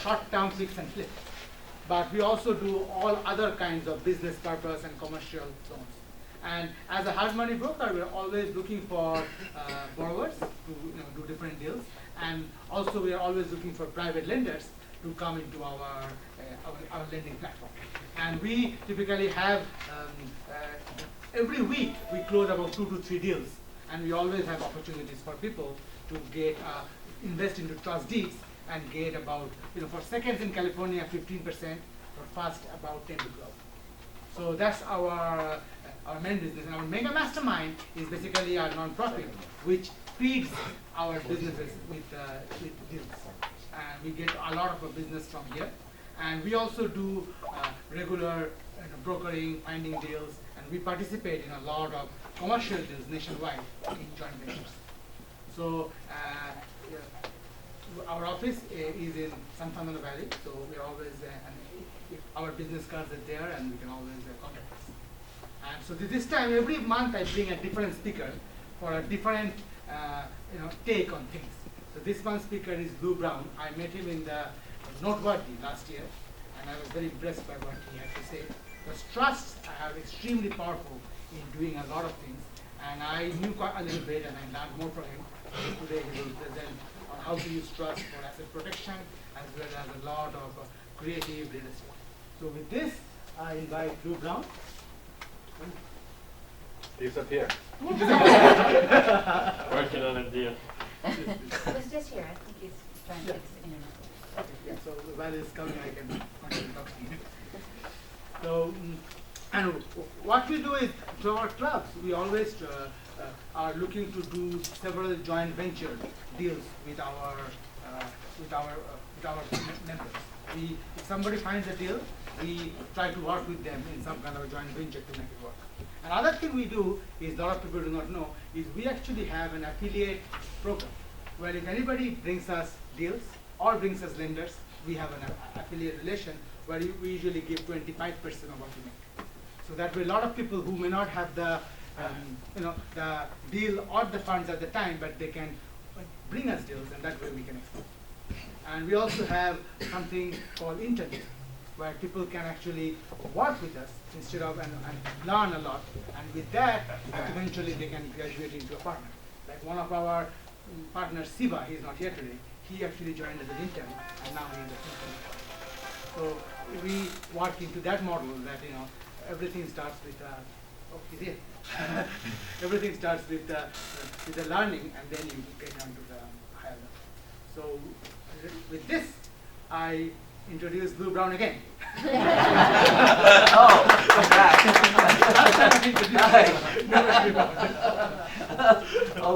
short-term fix and flip. But we also do all other kinds of business purpose and commercial loans. And as a hard money broker, we're always looking for borrowers to do different deals. And also we are always looking for private lenders to come into our lending platform. And we typically have, every week we close about 2 to 3 deals. And we always have opportunities for people to get, invest into trust deeds and get about, for seconds in California, 15%, for fast about 10 to 12. So that's our main business. And our Mega Mastermind is basically our nonprofit, which feeds our businesses with deals. And we get a lot of our business from here. And we also do regular brokering, finding deals, and we participate in a lot of commercial deals nationwide in joint ventures. So our office is in San Fernando Valley, so we're always, our business cards are there and we can always contact us. And so this time, every month I bring a different speaker for a different take on things. So this month's speaker is Lou Brown. I met him in the Noteworthy last year, and I was very impressed by what he had to say. Because trusts are extremely powerful in doing a lot of things, and I knew quite a little bit, and I learned more from him. So today he will present on how to use trust for asset protection, as well as a lot of creative real estate. So with this, I invite Lou Brown. He's up here. Working on a deal. I was just here. I think he's trying to fix the internet. Okay, yeah, so while it's coming, I can continue talking. So, and what we do is, through our clubs, we always are looking to do several joint venture deals with our members. If somebody finds a deal, we try to work with them in some kind of a joint venture to make it work. Another thing we do is, a lot of people do not know, is we actually have an affiliate program where if anybody brings us deals or brings us lenders, we have an affiliate relation where we usually give 25% of what we make. So that way, a lot of people who may not have the the deal or the funds at the time, but they can bring us deals, and that way we can export. And we also have something called internship, where people can actually work with us instead of and learn a lot. And with that, eventually they can graduate into a partner. Like one of our partners, Siva, he's not here today. He actually joined as an intern, and now he's a principal. So we work into that model that everything starts with he's here. Everything starts with the learning, and then you get down to the higher level. So with this, I introduce Lou Brown again. Oh,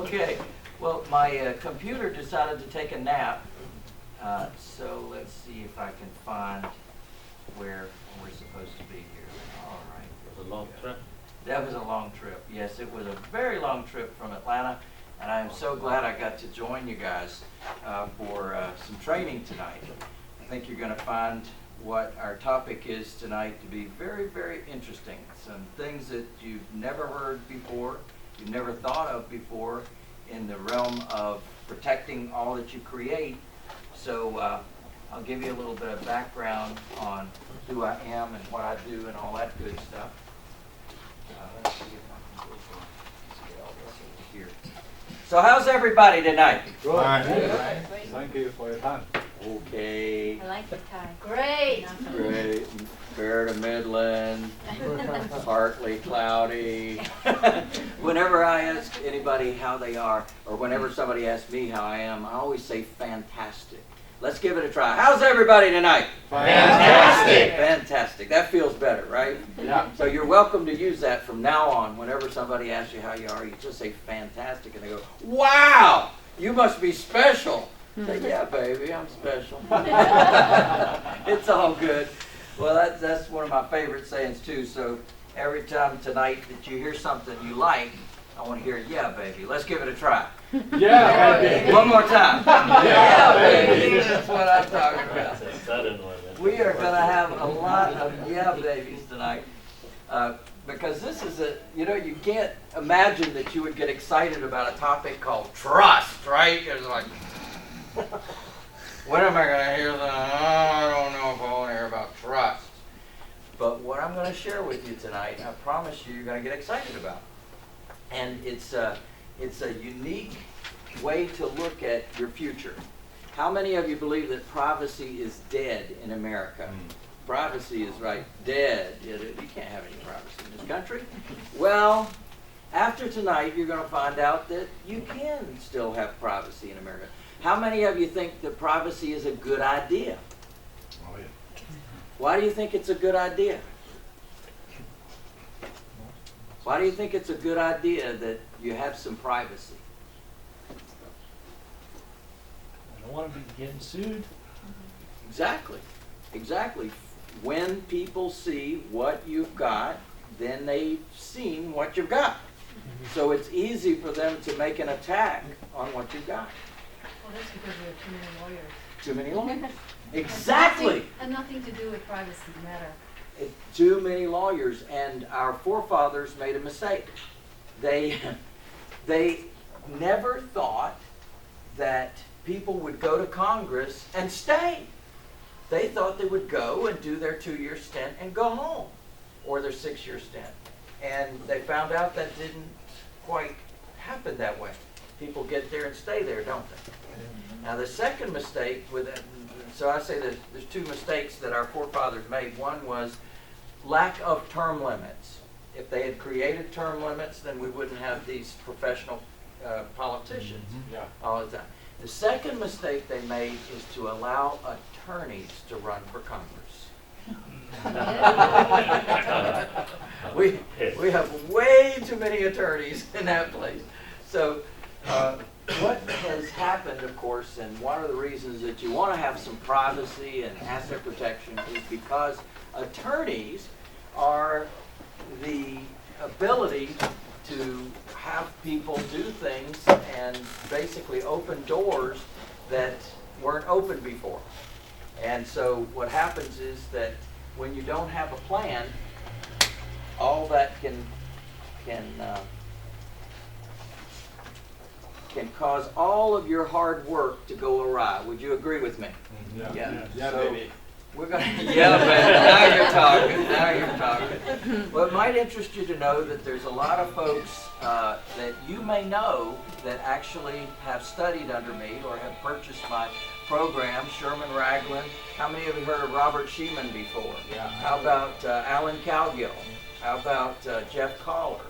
okay. Well, my computer decided to take a nap, so let's see if I can find where we're supposed to be here. All right. It was a long trip. That was a long trip. Yes, it was a very long trip from Atlanta, and I am so glad I got to join you guys for some training tonight. I think you're going to find what our topic is tonight to be very, very interesting. Some things that you've never heard before, you've never thought of before in the realm of protecting all that you create. So I'll give you a little bit of background on who I am and what I do and all that good stuff. Let's see if I can get all this over here. So how's everybody tonight? Good. Great. Thank you for your time. Okay. I like the tie. Great. Great. Fair to Midland. Partly cloudy. Whenever I ask anybody how they are, or whenever somebody asks me how I am, I always say fantastic. Let's give it a try. How's everybody tonight? Fantastic. Fantastic. That feels better, right? Yeah. So you're welcome to use that from now on. Whenever somebody asks you how you are, you just say fantastic, and they go, wow, you must be special. Say, yeah, baby, I'm special. It's all good. Well, that's one of my favorite sayings, too. So every time tonight that you hear something you like, I want to hear, yeah, baby. Let's give it a try. Yeah, baby. One more time. Yeah, baby. That's what I'm talking about. That's a sudden one. We are going to have a lot of yeah babies tonight because this is you can't imagine that you would get excited about a topic called trust, right? It's like, when am I going to hear that? to share with you tonight, I promise you, you're going to get excited about. And it's a unique way to look at your future. How many of you believe that privacy is dead in America? Privacy is dead. You can't have any privacy in this country. Well, after tonight, you're going to find out that you can still have privacy in America. How many of you think that privacy is a good idea? Oh, yeah. Why do you think it's a good idea? Why do you think it's a good idea that you have some privacy? I don't want to be getting sued. Exactly. Exactly. When people see what you've got, then they've seen what you've got. So it's easy for them to make an attack on what you've got. Well, that's because we have too many lawyers. Too many lawyers. Exactly. And nothing to do with privacy matter. Too many lawyers, and our forefathers made a mistake. They never thought that people would go to Congress and stay. They thought they would go and do their 2-year stint and go home, or their 6-year stint. And they found out that didn't quite happen that way. People get there and stay there, don't they? Now the second mistake with that, so I say that there's 2 mistakes that our forefathers made. One was lack of term limits. If they had created term limits, then we wouldn't have these professional politicians Yeah. all all the time. The second mistake they made is to allow attorneys to run for Congress. we have way too many attorneys in that place. So what has happened, of course, and one of the reasons that you want to have some privacy and asset protection is because attorneys are the ability to have people do things and basically open doors that weren't open before. And so what happens is that when you don't have a plan, all that can cause all of your hard work to go awry. Would you agree with me? Yeah. Yeah. Yeah, So, baby. we're going to, yeah, baby, now you're talking, now you're talking. Well, it might interest you to know that there's a lot of folks that you may know that actually have studied under me or have purchased my program, Sherman Ragland. How many of you heard of Robert Sheeman before? Yeah. How about Alan Cowgill? How about Jeff Collar?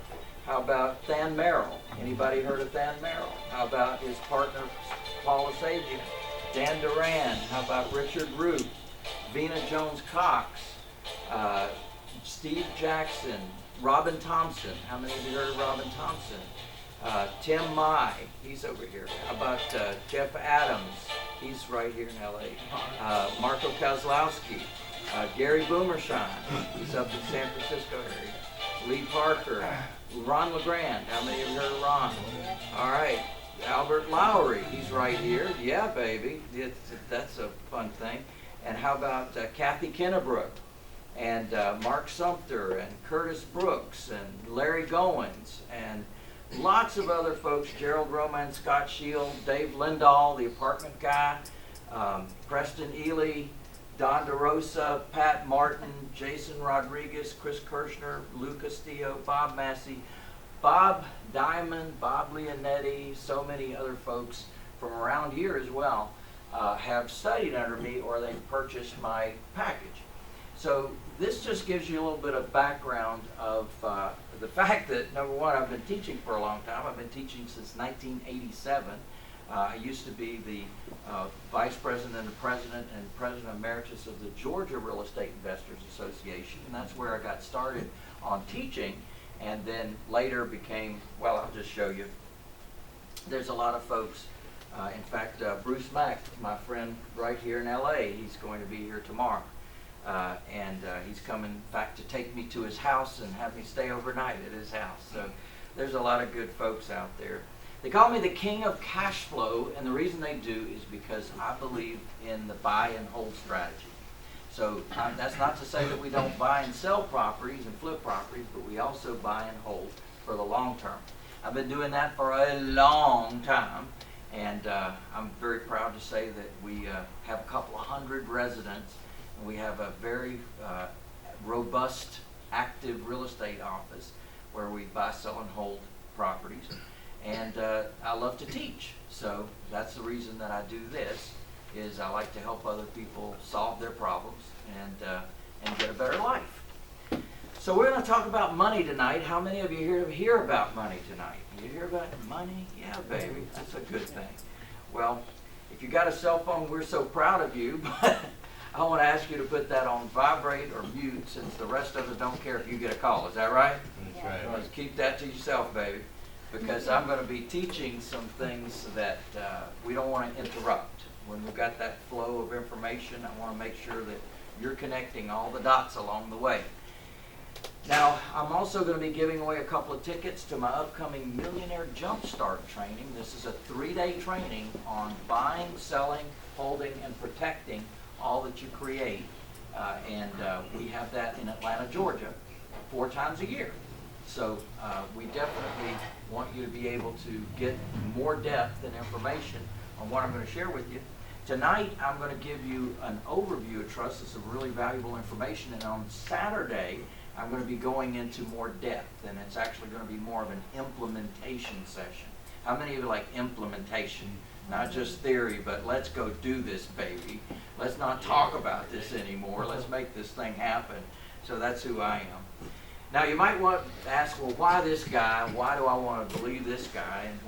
How about Than Merrill? Anybody heard of Than Merrill? How about his partner, Paula Sabian? Dan Duran? How about Richard Root? Vena Jones Cox, Steve Jackson, Robin Thompson. How many of you heard of Robin Thompson? Tim Mai, he's over here. How about Jeff Adams? He's right here in LA. Marco Kozlowski, Gary Boomershine, he's up in San Francisco area. Lee Parker, Ron LeGrand. How many of you heard of Ron? All right. Albert Lowry, he's right here. Yeah, baby. That's a fun thing. And how about Kathy Kennebrook, and Mark Sumter, and Curtis Brooks, and Larry Goins, and lots of other folks, Gerald Roman, Scott Shield, Dave Lindahl, the apartment guy, Preston Ely, Don DeRosa, Pat Martin, Jason Rodriguez, Chris Kirshner, Lou Castillo, Bob Massey, Bob Diamond, Bob Leonetti, so many other folks from around here as well have studied under me, or they've purchased my package. So this just gives you a little bit of background of the fact that, number one, I've been teaching for a long time. I've been teaching since 1987. I used to be the Vice President and President and President Emeritus of the Georgia Real Estate Investors Association, and that's where I got started on teaching, and then later became, well, I'll just show you. There's a lot of folks. In fact, Bruce Mack, my friend right here in LA, he's going to be here tomorrow. And he's coming, in fact, to take me to his house and have me stay overnight at his house. So there's a lot of good folks out there. They call me the king of cash flow, and the reason they do is because I believe in the buy and hold strategy. So that's not to say that we don't buy and sell properties and flip properties, but we also buy and hold for the long term. I've been doing that for a long time, and I'm very proud to say that we have a couple of hundred residents, and we have a very robust active real estate office where we buy, sell, and hold properties. And I love to teach, so that's the reason that I do this, is I like to help other people solve their problems and get a better life. So we're going to talk about money tonight. How many of you here hear about money tonight? You hear about money? Yeah, baby, that's a good thing. Well, if you got a cell phone, we're so proud of you, but I want to ask you to put that on vibrate or mute, since the rest of us don't care if you get a call. Is that right? That's right. Just keep that to yourself, baby, because I'm going to be teaching some things that we don't want to interrupt. When we've got that flow of information, I want to make sure that you're connecting all the dots along the way. Now, I'm also going to be giving away a couple of tickets to my upcoming Millionaire Jumpstart training. This is a 3-day training on buying, selling, holding, and protecting all that you create. We have that in Atlanta, Georgia, 4 times a year. So we definitely want you to be able to get more depth and information on what I'm going to share with you. Tonight, I'm going to give you an overview of trust. It's some really valuable information. And on Saturday, I'm going to be going into more depth, and it's actually going to be more of an implementation session. How many of you like implementation? Not just theory, but let's go do this, baby. Let's not talk about this anymore. Let's make this thing happen. So that's who I am. Now, you might want to ask, well, why this guy? Why do I want to believe this guy? And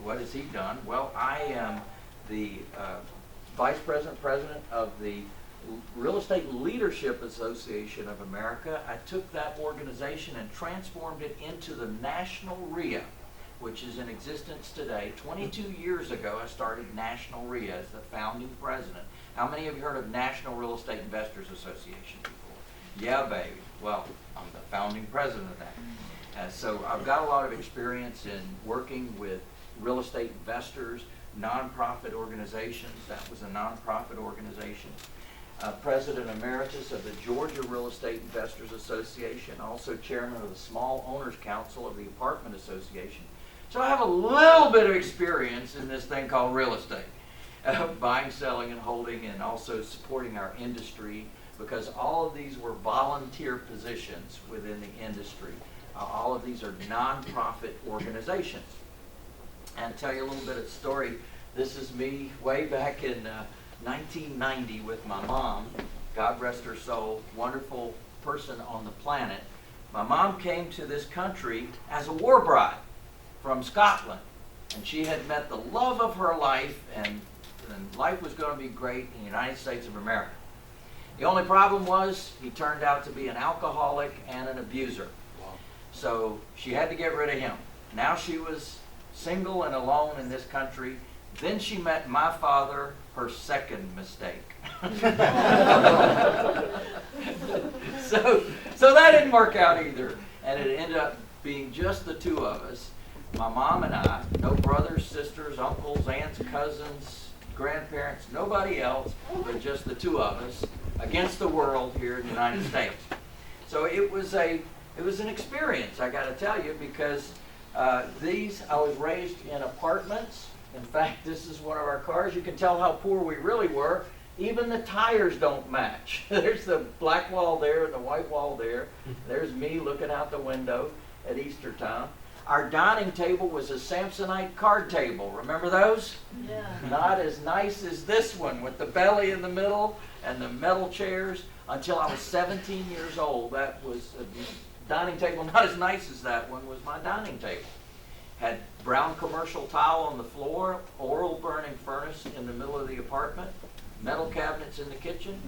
what has he done? Well, I am the Vice President of the Real Estate Leadership Association of America. I took that organization and transformed it into the National RIA, which is in existence today. 22 years ago, I started National RIA as the founding president. How many of you heard of National Real Estate Investors Association before? Yeah, baby. Well, I'm the founding president of that. So I've got a lot of experience in working with real estate investors, nonprofit organizations. That was a nonprofit organization. President Emeritus of the Georgia Real Estate Investors Association, also chairman of the Small Owners Council of the Apartment Association. So I have a little bit of experience in this thing called real estate, buying, selling, and holding, and also supporting our industry, because all of these were volunteer positions within the industry. All of these are nonprofit organizations. And tell you a little bit of the story. This is me way back in 1990 with my mom. God rest her soul, wonderful person on the planet. My mom came to this country as a war bride from Scotland, and she had met the love of her life, and life was going to be great in the United States of America. The only problem was he turned out to be an alcoholic and an abuser. So she had to get rid of him. Now she was single and alone in this country. Then she met my father, her second mistake. So that didn't work out either. And it ended up being just the two of us, my mom and I, no brothers, sisters, uncles, aunts, cousins, grandparents, nobody else, but just the two of us against the world here in the United States. So it was an experience, I got to tell you, because I was raised in apartments. In fact, this is one of our cars. You can tell how poor we really were. Even the tires don't match. There's the black wall there and the white wall there. There's me looking out the window at Easter time. Our dining table was a Samsonite card table. Remember those? Yeah. Not as nice as this one with the belly in the middle and the metal chairs. Until I was 17 years old, that was a dining table. Not as nice as that one was my dining table. Had brown commercial tile on the floor, oil burning furnace in the middle of the apartment, metal cabinets in the kitchen.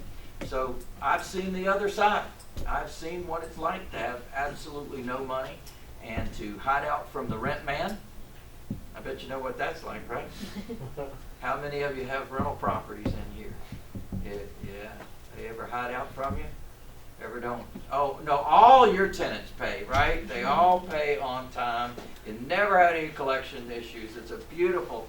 So I've seen the other side. I've seen what it's like to have absolutely no money and to hide out from the rent man. I bet you know what that's like, right? How many of you have rental properties in here? Yeah. They ever hide out from you? Ever don't? Oh, no, all your tenants pay, right? They all pay on time. You never had any collection issues. It's a beautiful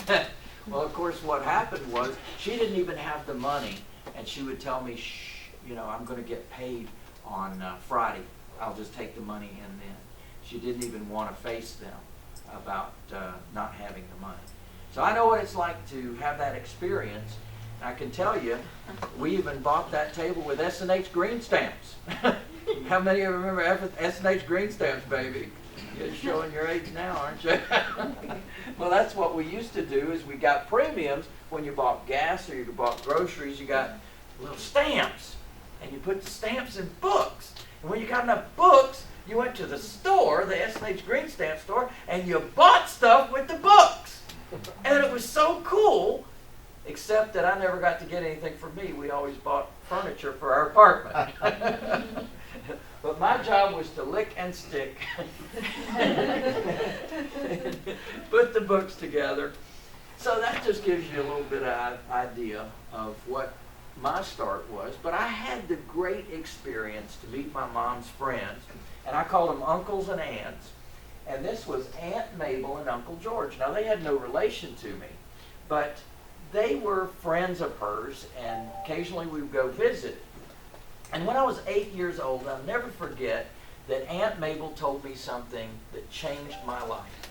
thing. Well, of course, what happened was she didn't even have the money, and she would tell me, shh, I'm going to get paid on Friday. I'll just take the money in then. She didn't even want to face them about not having the money. So I know what it's like to have that experience. I can tell you, we even bought that table with S&H green stamps. How many of you remember S&H green stamps, baby? You're showing your age now, aren't you? Well, that's what we used to do is we got premiums when you bought gas or you bought groceries. You got little stamps, and you put the stamps in books. And when you got enough books, you went to the store, the S&H green stamp store, and you bought stuff with the books. And it was so cool, except that I never got to get anything for me. We always bought furniture for our apartment. But my job was to lick and stick. Put the books together. So that just gives you a little bit of idea of what my start was. But I had the great experience to meet my mom's friends. And I called them uncles and aunts. And this was Aunt Mabel and Uncle George. Now, they had no relation to me, but they were friends of hers, and occasionally we would go visit. And when I was 8 years old, I'll never forget that Aunt Mabel told me something that changed my life.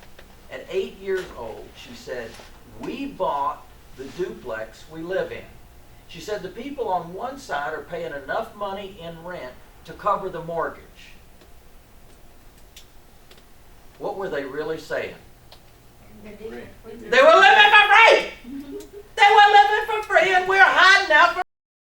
At 8 years old, she said, "We bought the duplex we live in." She said, "The people on one side are paying enough money in rent to cover the mortgage." What were they really saying? They were living for free! They were living for free, and we're hiding out for